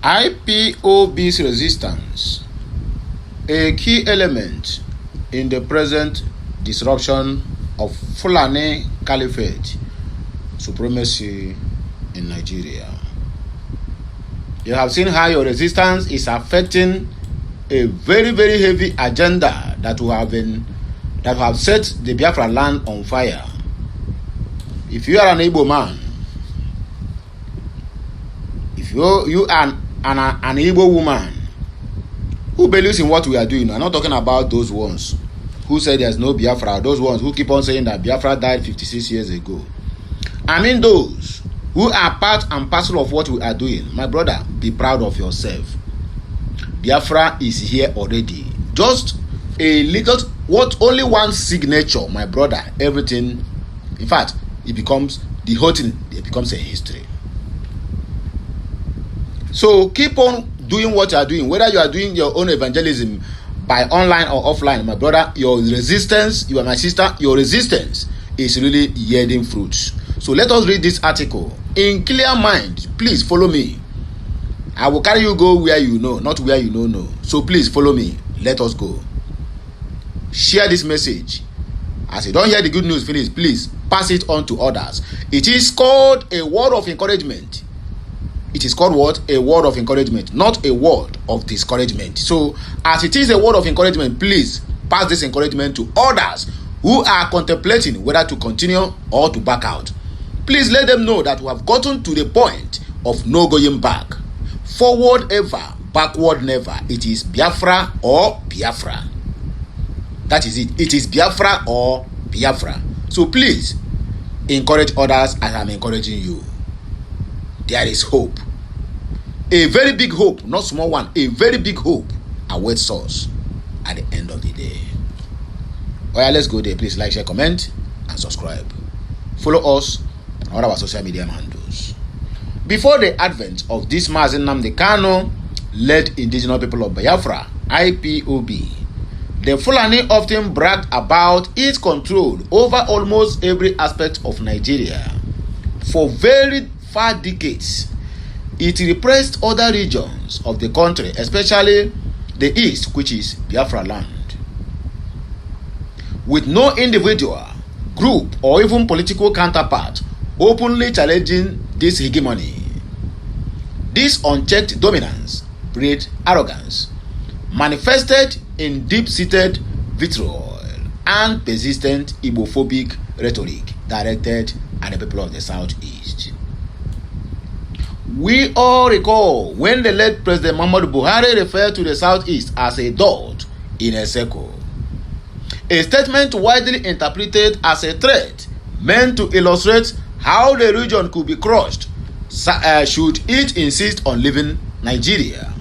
IPOB's resistance, a key element in the present disruption of Fulani Caliphate supremacy in Nigeria. You have seen how your resistance is affecting a very, very heavy agenda that have set the Biafra land on fire. If you are an Igbo man, if you are an Igbo woman who believes in what we are doing, I'm not talking about those ones who say there's no Biafra, those ones who keep on saying that Biafra died 56 years ago. I mean those who are part and parcel of what we are doing. My brother, be proud of yourself. Biafra is here already. Just a little, only one signature, my brother, everything, in fact, it becomes, the whole thing, it becomes a history. So keep on doing what you are doing, whether you are doing your own evangelism by online or offline, my brother, your resistance, you are my sister, your resistance is really yielding fruits. So let us read this article in clear mind. Please follow me. I will carry you go where you know, not where you don't know. So please follow me. Let us go. Share this message. As you don't hear the good news finish, please pass it on to others. It is called a word of encouragement. It is called what? A word of encouragement, not a word of discouragement. So as it is a word of encouragement, please pass this encouragement to others who are contemplating whether to continue or to back out. Please let them know that we have gotten to the point of no going back. Forward ever, backward never. It is Biafra or Biafra. That is it. It is Biafra or Biafra. So please encourage others as I'm encouraging you. There is hope. A very big hope, not small one. A very big hope awaits us at the end of the day. Alright, let's go there. Please like, share, comment, and subscribe. Follow us on all our social media handles. Before the advent of this Mazi Nnamdi Kanu-led indigenous people of Biafra, IPOB, the Fulani often bragged about its control over almost every aspect of Nigeria. For very far decades, it repressed other regions of the country, especially the east, which is Biafra land. With no individual, group, or even political counterpart openly challenging this hegemony. This unchecked dominance bred arrogance, manifested in deep-seated vitriol and persistent Igbophobic rhetoric directed at the people of the Southeast. We all recall when the late President Muhammadu Buhari referred to the Southeast as a dot in a circle, a statement widely interpreted as a threat meant to illustrate how the region could be crushed should it insist on leaving Nigeria.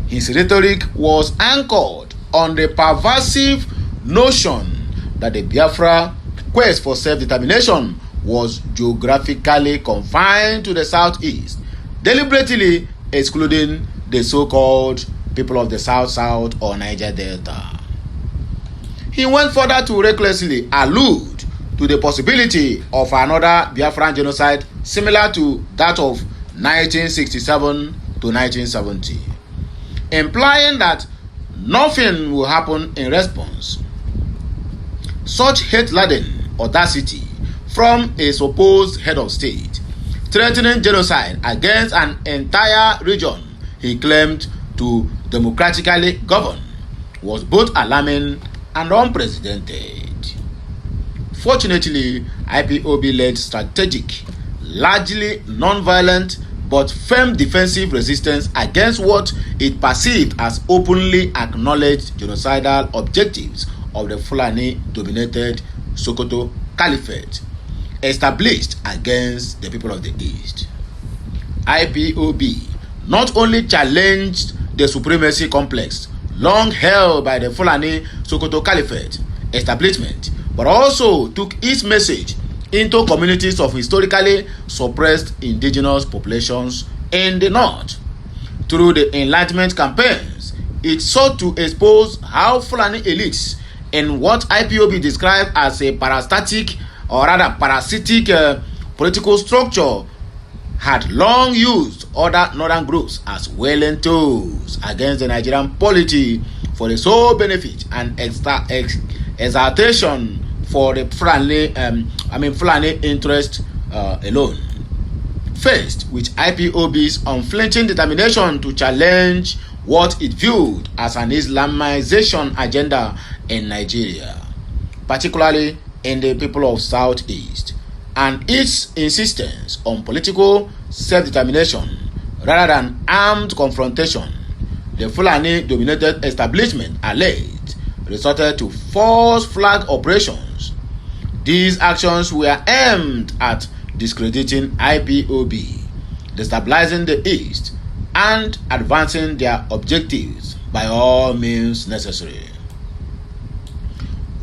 His rhetoric was anchored on the pervasive notion that the Biafra quest for self-determination was geographically confined to the Southeast, deliberately excluding the so-called people of the South-South or Niger Delta. He went further to recklessly allude to the possibility of another Biafran genocide similar to that of 1967 to 1970, implying that nothing will happen in response. Such hate-laden audacity from a supposed head of state, threatening genocide against an entire region he claimed to democratically govern, was both alarming and unprecedented. Fortunately, IPOB led strategic, largely non-violent but firm defensive resistance against what it perceived as openly acknowledged genocidal objectives of the Fulani-dominated Sokoto Caliphate, established against the people of the East. IPOB not only challenged the supremacy complex long held by the Fulani Sokoto Caliphate establishment, but also took its message into communities of historically suppressed indigenous populations in the north. Through the Enlightenment campaigns, it sought to expose how Fulani elites in what IPOB described as a parasitic political structure had long used other northern groups as willing tools against the Nigerian polity for the sole benefit and exaltation for the Fulani interest alone. Faced with IPOB's unflinching determination to challenge what it viewed as an Islamization agenda in Nigeria, particularly in the people of Southeast, and its insistence on political self-determination rather than armed confrontation, the Fulani-dominated establishment alleged resorted to false flag operations. These actions were aimed at discrediting IPOB, destabilizing the East, and advancing their objectives by all means necessary.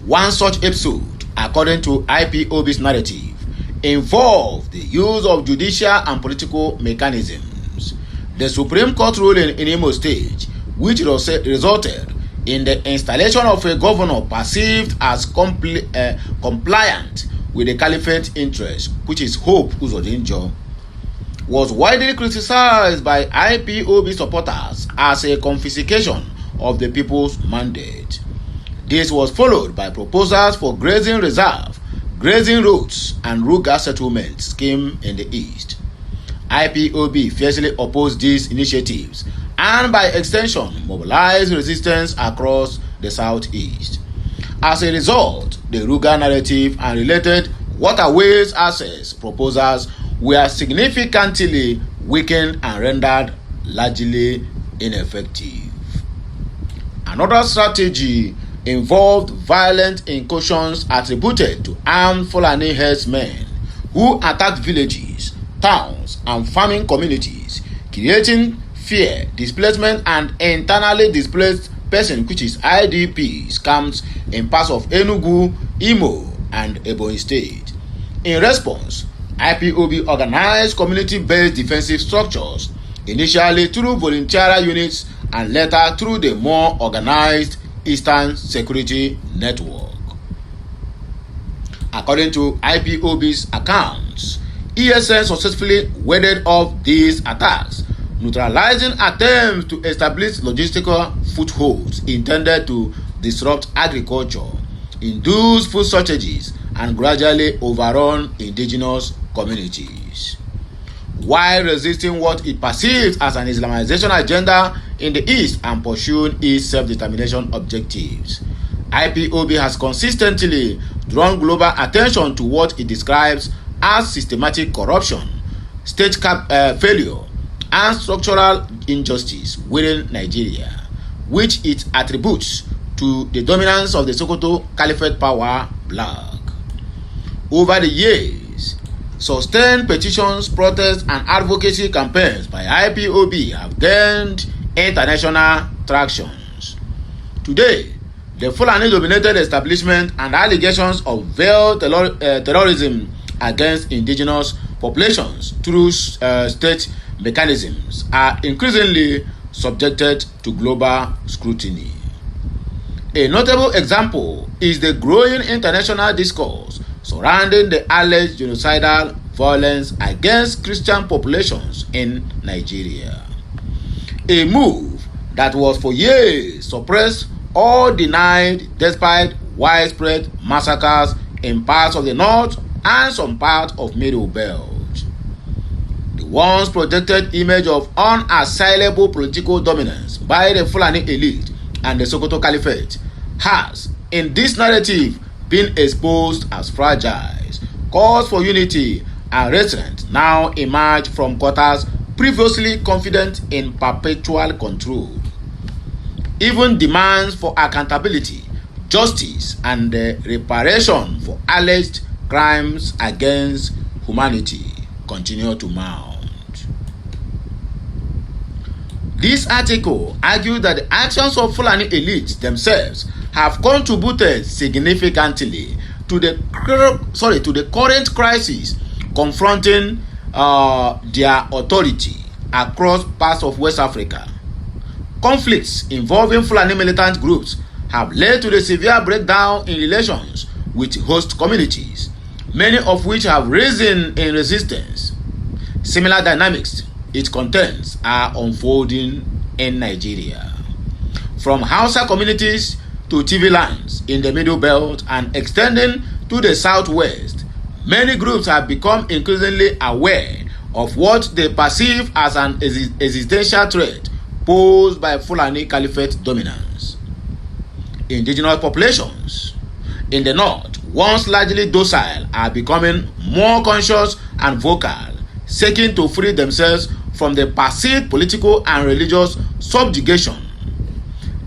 One such episode, according to IPOB's narrative, involved the use of judicial and political mechanisms. The Supreme Court ruling in Imo State, which resulted in the installation of a governor perceived as compliant with the caliphate interest, which is Hope Uzodinjo, was widely criticized by IPOB supporters as a confiscation of the people's mandate. This was followed by proposals for grazing reserve, grazing roads, and rural settlement scheme in the East. IPOB fiercely opposed these initiatives and by extension mobilized resistance across the Southeast. As a result, the rural narrative and related waterways access proposals were significantly weakened and rendered largely ineffective. Another strategy involved violent incursions attributed to armed Fulani herdsmen who attacked villages, towns, and farming communities, creating fear, displacement, and internally displaced persons, which is IDPs, camps in parts of Enugu, Imo, and Ebonyi State. In response, IPOB organized community-based defensive structures, initially through volunteer units and later through the more organized Eastern Security Network. According to IPOB's accounts, ESN successfully warded off these attacks, neutralizing attempts to establish logistical footholds intended to disrupt agriculture, induce food shortages, and gradually overrun indigenous communities. While resisting what it perceives as an Islamization agenda in the East and pursuing its self-determination objectives, IPOB has consistently drawn global attention to what it describes as systematic corruption, state failure, and structural injustice within Nigeria, which it attributes to the dominance of the Sokoto Caliphate power bloc. Over the years, sustained petitions, protests, and advocacy campaigns by IPOB have gained international tractions. Today, the Fulani-dominated establishment and allegations of veiled terrorism against indigenous populations through state mechanisms are increasingly subjected to global scrutiny. A notable example is the growing international discourse surrounding the alleged genocidal violence against Christian populations in Nigeria. A move that was for years suppressed or denied despite widespread massacres in parts of the north and some parts of Middle Belt. The once projected image of unassailable political dominance by the Fulani elite and the Sokoto Caliphate has, in this narrative, been exposed as fragile. Calls for unity and restraint now emerge from quarters previously confident in perpetual control. Even demands for accountability, justice, and reparation for alleged crimes against humanity continue to mount. This article argues that the actions of Fulani elites themselves have contributed significantly to the current crisis confronting their authority across parts of West Africa. Conflicts involving Fulani militant groups have led to the severe breakdown in relations with host communities, many of which have risen in resistance. Similar dynamics its contents are unfolding in Nigeria. From Hausa communities to TV lands in the Middle Belt and extending to the Southwest, many groups have become increasingly aware of what they perceive as an existential threat posed by Fulani Caliphate dominance. Indigenous populations in the north, once largely docile, are becoming more conscious and vocal, seeking to free themselves from the perceived political and religious subjugation.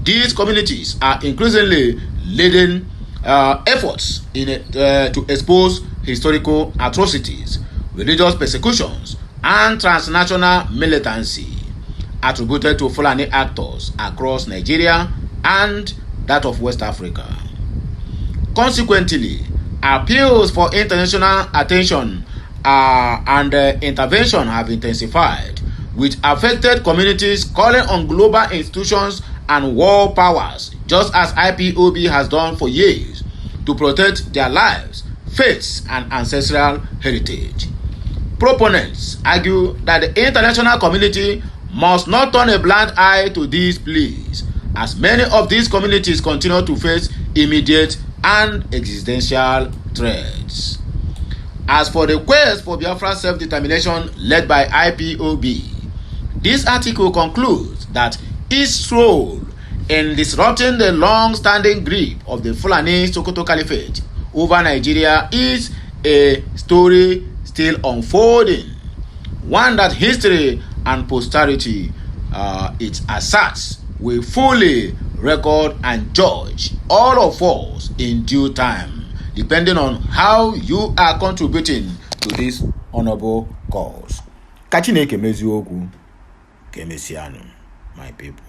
These communities are increasingly leading efforts to expose historical atrocities, religious persecutions, and transnational militancy attributed to Fulani actors across Nigeria and that of West Africa. Consequently, appeals for international attention and intervention have intensified, with affected communities calling on global institutions and world powers, just as IPOB has done for years, to protect their lives, faiths, and ancestral heritage. Proponents argue that the international community must not turn a blind eye to these pleas, as many of these communities continue to face immediate and existential threats. As for the quest for Biafran self-determination led by IPOB, this article concludes that its role in disrupting the long-standing grip of the Fulani Sokoto Caliphate over Nigeria is a story still unfolding, one that history and posterity, it asserts, will fully record and judge all of us in due time, depending on how you are contributing to this honorable cause. Kachineke meziokwu, kemesianu, my people.